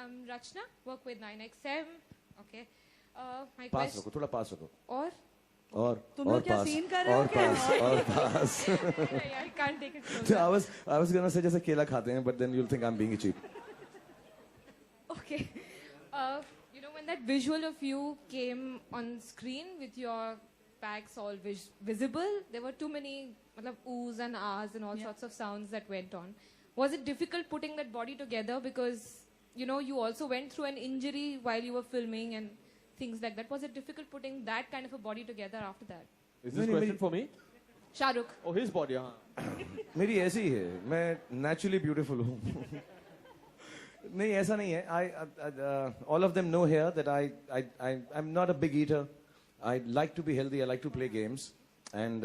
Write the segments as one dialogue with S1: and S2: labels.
S1: I'm Rachna, work with 9XM. Okay. My
S2: pass
S1: question.
S2: रखो, थोड़ा पास रखो.
S1: और
S3: तुम लोग क्या सीन कर रहे हो क्या?
S2: और पास.
S1: I can't take it closer.
S2: I was gonna say जैसे केला खाते हैं, but then you'll think I'm being cheap.
S1: Okay. You know, when that visual of you came on screen with your bags all visible, there were too many oohs and ahs and all sorts of sounds that went on. Was it difficult putting that body together? Because, you know, you also went through an injury while you were filming and things like that. Was it difficult putting that kind of a body together after that?
S4: Is this question for me?
S1: Shah Rukh.
S4: Oh, his body, हाँ.
S2: मेरी ऐसी ही है, मैं naturally beautiful हूँ. नहीं ऐसा नहीं है. All of them know here that I'm not a big eater. I like to be healthy. I like to play games. And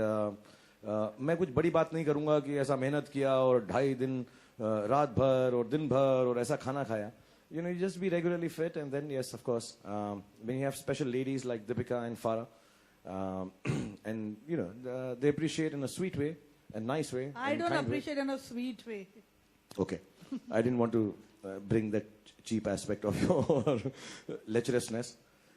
S2: मैं कुछ बड़ी बात नहीं करूँगा कि ऐसा मेहनत किया और 2.5 दिन रात भर और दिन भर और ऐसा खाना खाया. You know, you just be regularly fit, and then yes, of course, when you have special ladies like Deepika and Farah, and you know, they appreciate in a sweet way, a nice way.
S3: I don't appreciate in a sweet way.
S2: Okay, I didn't want to bring that cheap aspect of your lecherousness,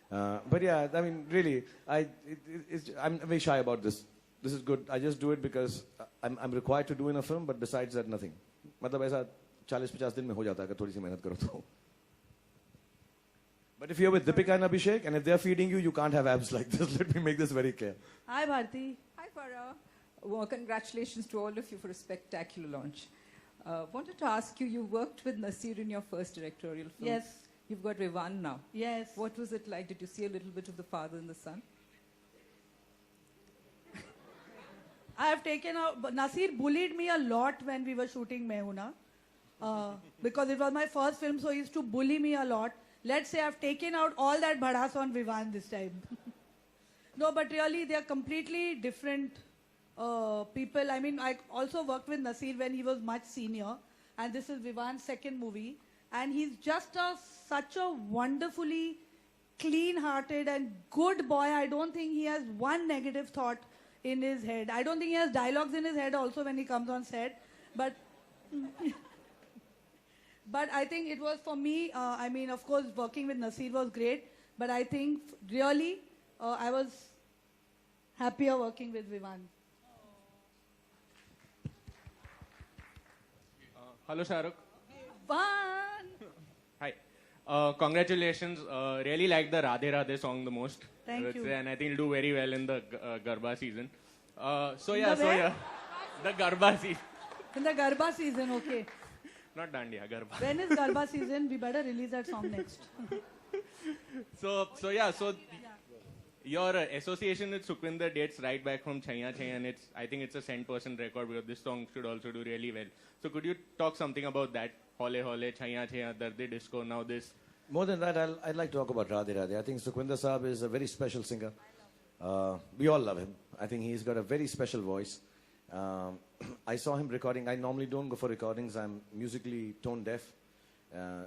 S2: but yeah, I mean, really, I'm very shy about this. This is good. I just do it because I'm required to do in a film, but besides that, nothing. मतलब ऐसा 40-50 दिन में हो जाता है कि थोड़ी सी मेहनत करो तो. But if you're with Deepika and Abhishek, and if they're feeding you, you can't have abs like this. Let me make this very clear.
S3: Hi, Bharti.
S5: Hi, Farah. Well, congratulations to all of you for a spectacular launch. Wanted to ask you, you worked with Nasir in your first directorial film.
S3: Yes.
S5: You've got Vivan now.
S3: Yes.
S5: What was it like? Did you see a little bit of the father and the son?
S3: I have taken out. Nasir bullied me a lot when we were shooting Mehuna. Because it was my first film, so he used to bully me a lot. Let's say I've taken out all that bhadas on Vivan this time. No, but really they are completely different people. I mean, I also worked with Nasir when he was much senior, and this is Vivan's second movie. And he's just such a wonderfully clean-hearted and good boy. I don't think he has one negative thought in his head. I don't think he has dialogues in his head also when he comes on set. But but I think it was for me, I mean, of course, working with Nasir was great. But I think really, I was happier working with Vivan.
S6: Hello, Shah Rukh.
S3: Vivan!
S6: Hi. Congratulations. Really like the Radhe Radhe song the most.
S3: Thank you.
S6: And I think it'll do very well in the Garba season.
S3: The
S6: Garba season.
S3: In the Garba season, okay.
S6: Not Dandiya, Garba.
S3: When is Garba season? We better release that song next.
S6: So your association with Sukhwinder dates right back from Chaiya Chaiya, and I think it's a 100% record because this song should also do really well. So could you talk something about that? Hole Hole, Chaiya Chaiya, Darde Disco, now this.
S2: More than that, I'd like to talk about Radhe Radhe. I think Sukhwinder Saab is a very special singer. We all love him. I think he's got a very special voice. I saw him recording. I normally don't go for recordings. I'm musically tone deaf.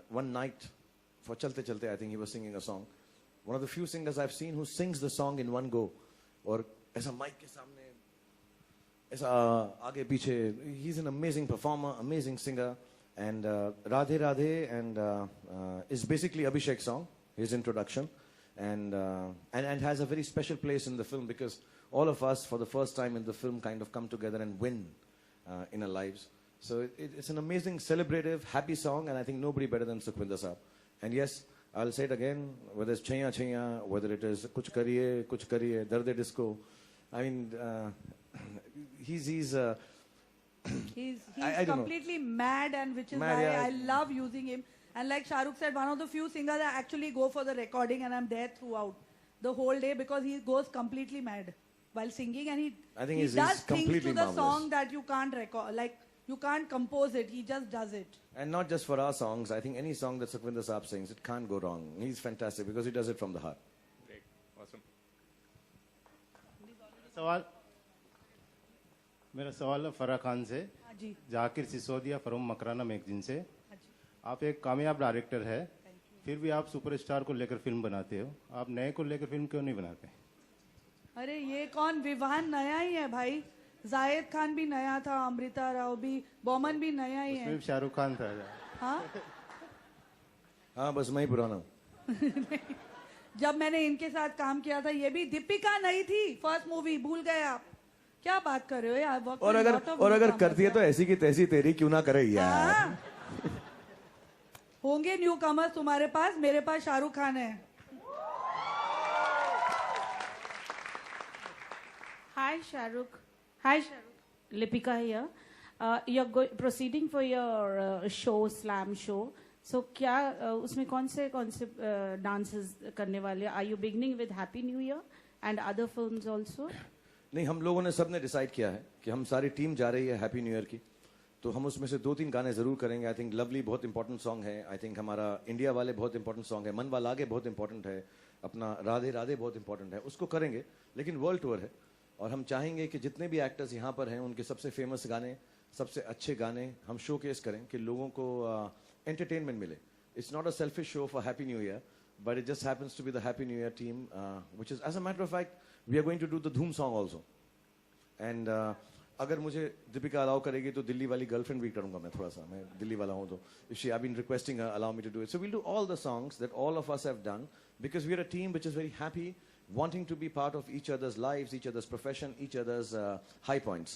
S2: One night, for Chalte Chalte, I think he was singing a song. One of the few singers I've seen who sings the song in one go. Or as a mic ke samne, aisa aage piche. He's an amazing performer, amazing singer. And Radhe Radhe is basically Abhishek's song, his introduction. And has a very special place in the film because all of us, for the first time in the film, kind of come together and win in our lives. So it's an amazing, celebrative, happy song, and I think nobody better than Sukhwinder Saab. And yes, I'll say it again, whether it's Chaiya Chaiya, whether it is Kuch Kariye, Darde Disco. I mean, he's
S3: completely mad, and which is
S2: mad,
S3: why
S2: yeah.
S3: I love using him. And like Shah Rukh said, one of the few singers I actually go for the recording, and I'm there throughout the whole day because he goes completely mad while singing, and
S2: I think
S3: he
S2: he's
S3: does things
S2: completely
S3: to the
S2: marvelous.
S3: song that you can't record, like you can't compose it. He just does it.
S2: And not just for our songs. I think any song that Sukhwinder Saab sings, it can't go wrong. He's fantastic because he does it from the heart.
S6: Great. Awesome.
S7: मेरा सवाल है फराह खान से,
S3: जी।
S7: Zakir Sisodia from Makrana magazine से। आप एक कामयाब director है, फिर भी आप सुपरस्टार को लेकर फिल्म बनाते हो, आप नए को लेकर फिल्म क्यों नहीं बनाते?
S3: अरे ये कौन, विवान नया ही है भाई, जायद खान भी नया था, अमृता राव भी, बॉमन भी नया ही है।
S7: उसमें भी शाहरुख खान था।
S3: हाँ
S2: हाँ बस मैं ही पुराना हूँ।
S3: जब मैंने इनके साथ काम किया था, ये भी दीपिका नहीं थी फर्स्ट मूवी, भूल गए आप? क्या बात कर रहे हो यार?
S2: और अगर करती है तो ऐसी की तैसी तेरी क्यों ना करे यार।
S3: हाँ। होंगे न्यू कमर्स तुम्हारे पास, मेरे पास शाहरुख खान है।
S8: Hi, Shahrukh. Hi, Shahrukh. Lipika here. You're proceeding for your show, Slam show. So, क्या उसमें कौन से dances करने वाले? Are you beginning with Happy New Year and other films also?
S2: नहीं, हम लोगों ने सबने डिसाइड किया है कि हम सारी टीम जा रही है हैप्पी न्यू ईयर की, तो हम उसमें से 2-3 गाने जरूर करेंगे। आई थिंक लवली बहुत इंपॉर्टेंट सॉन्ग है, आई थिंक हमारा इंडिया वाले बहुत इंपॉर्टेंट सॉन्ग है, मन वाला आगे बहुत इंपॉर्टेंट है, अपना राधे राधे बहुत इंपॉर्टेंट है, उसको करेंगे। लेकिन वर्ल्ड टूर है और हम चाहेंगे कि जितने भी एक्टर्स यहाँ पर हैं उनके सबसे फेमस गाने, सबसे अच्छे गाने हम शो केस करें कि लोगों को एंटरटेनमेंट मिले। It's not a selfish show for happy new year, but it just happens to be the happy new year team, which is as a matter of fact we are going to do the Dhoom song also. And अगर मुझे Deepika allow करेगी तो दिल्ली वाली girlfriend भी करूंगा मैं, थोड़ा सा, मैं दिल्ली वाला हूं तो if she I been requesting her allow me to do it, so we'll do all the songs that all of us have done, because we are a team which is very happy, wanting to be part of each other's lives, each other's profession, each other's high points.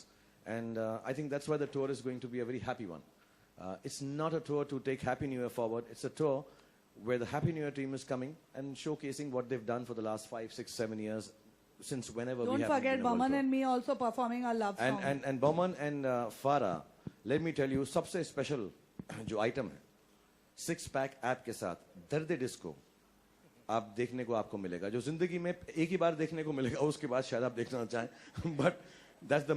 S2: And I think that's why the tour is going to be a very happy one. It's not a tour to take Happy New Year forward. It's a tour where the Happy New Year team is coming and showcasing what they've done for the last 5, 6, 7 years, since whenever we have.
S3: Don't forget Baman and me also performing our love song.
S2: And Baman and Farah, let me tell you, सबसे special जो item है, 6-pack app के साथ दर्द disco आप देखने को आपको मिलेगा, जो जिंदगी में एक ही बार देखने को मिलेगा, उसके बाद शायद आप देखना चाहें, but that's the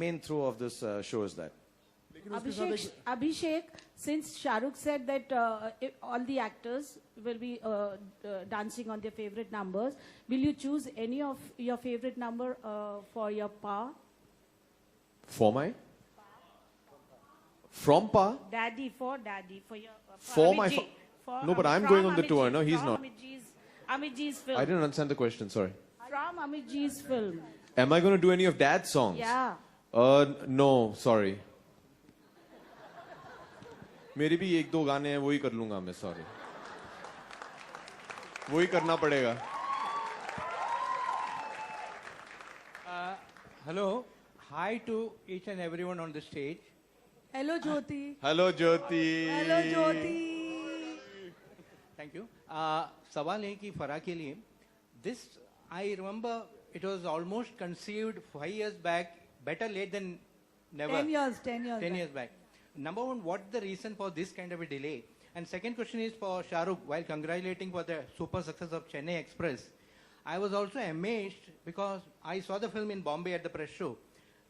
S2: main throw of this show is that.
S8: Abhishek, since Shahrukh said that all the actors will be dancing on their favorite numbers, will you choose any of your favorite number for your Pa?
S4: For my? From Pa?
S8: Daddy, for your
S4: For my
S8: Amit Ji.
S4: No, but I'm going on the tour. No, he's not.
S8: Amit Ji's film.
S4: I didn't understand the question, sorry.
S8: From Amit Ji's film.
S4: Am I going to do any of Dad's songs?
S8: Yeah.
S4: No, sorry. मेरे भी 1-2 गाने हैं, वही कर लूंगा मैं, sorry, वही करना पड़ेगा।
S9: Hello, hi to each and everyone on the stage.
S3: Hello Jyoti.
S4: Hello Jyoti.
S3: Hello Jyoti.
S9: Thank you. सवाल है कि फरा के लिए, this I remember it was almost conceived 5 years back, better late than never.
S3: 10 years
S9: back. Number one, what's the reason for this kind of a delay? And second question is for Shahrukh. While congratulating for the super success of Chennai Express, I was also amazed because I saw the film in Bombay at the press show,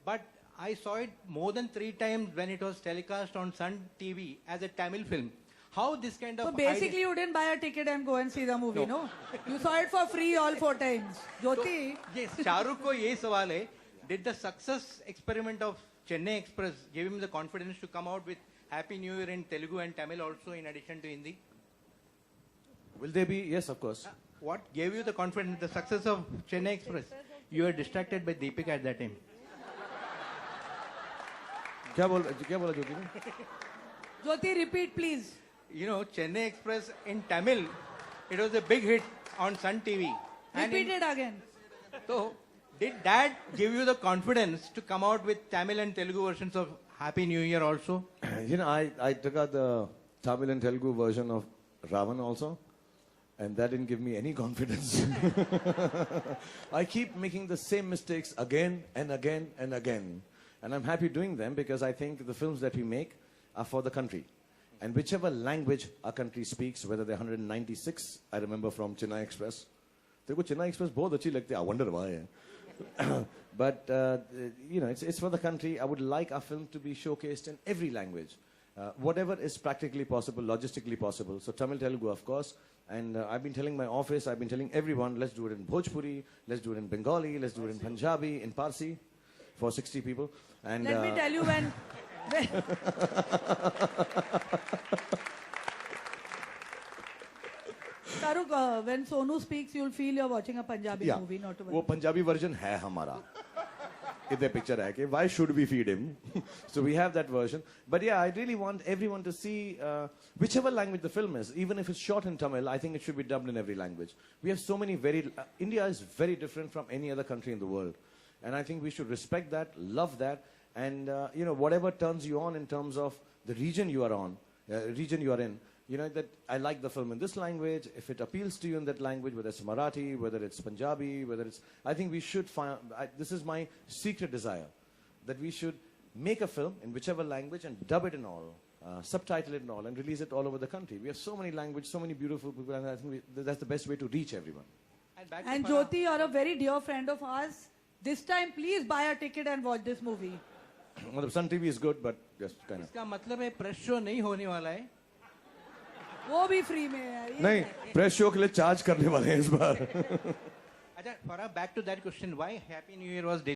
S9: but I saw it more than 3 times when it was telecast on Sun TV as a Tamil film. How this kind of...
S3: So basically you didn't buy a ticket and go and see the movie, no? You saw it for free all 4 times. Jyoti?
S9: So, yes, Shahrukh ko ye sawal hai, did the success experiment of Chennai Express give him the confidence to come out with Happy New Year in Telugu and Tamil also in addition to Hindi?
S2: Will there be? Yes, of course.
S9: What gave you the confidence, the success of Chennai Express? You were distracted by Deepika at that time.
S2: क्या बोला ज्योति ने?
S3: Jyoti, repeat please.
S9: You know, Chennai Express in Tamil, it was a big hit on Sun TV.
S3: Repeat it again.
S9: So, did that give you the confidence to come out with Tamil and Telugu versions of Happy New Year also?
S2: You know, I took out the Tamil and Telugu version of Ravan also, and that didn't give me any confidence. I keep making the same mistakes again and again and again. And I'm happy doing them because I think the films that we make are for the country. And whichever language our country speaks, whether they're 196, I remember from Chennai Express. Dekho, Chennai Express bahut achhi lagti hai. I wonder why. But, you know, it's for the country. I would like our film to be showcased in every language. Whatever is practically possible, logistically possible. So Tamil, Telugu, of course. And I've been telling my office, I've been telling everyone, let's do it in Bhojpuri, let's do it in Bengali, let's do it in Punjabi, in Parsi, for 60 people. And
S3: Let me tell you when Shahrukh, when Sonu speaks, you'll feel you're watching a Punjabi movie, not a
S2: वो Punjabi version है हमारा. इधर picture है कि why should we feed him? So we have that version. But yeah, I really want everyone to see whichever language the film is, even if it's shot in Tamil, I think it should be dubbed in every language. We have so many India is very different from any other country in the world. And I think we should respect that, love that, and you know, whatever turns you on in terms of the region you are in, you know, that I like the film in this language, if it appeals to you in that language, whether it's Marathi, whether it's Punjabi, whether it's, I think we should find, this is my secret desire, that we should make a film in whichever language and dub it in all, subtitle it in all, and release it all over the country. We have so many languages, so many beautiful people, and I think that's the best way to reach everyone.
S3: And Jyoti, you're a very dear friend of ours. This time, please buy a ticket and watch this movie.
S2: Well, Sun TV is good, but just kind of.
S9: इसका मतलब है press show नहीं होने वाला है.
S3: वो भी free में है.
S2: नहीं, प्रेस शो के लिए चार्ज करने वाले हैं इस बार.
S9: अच्छा, Farah, back to that question, why Happy New Year was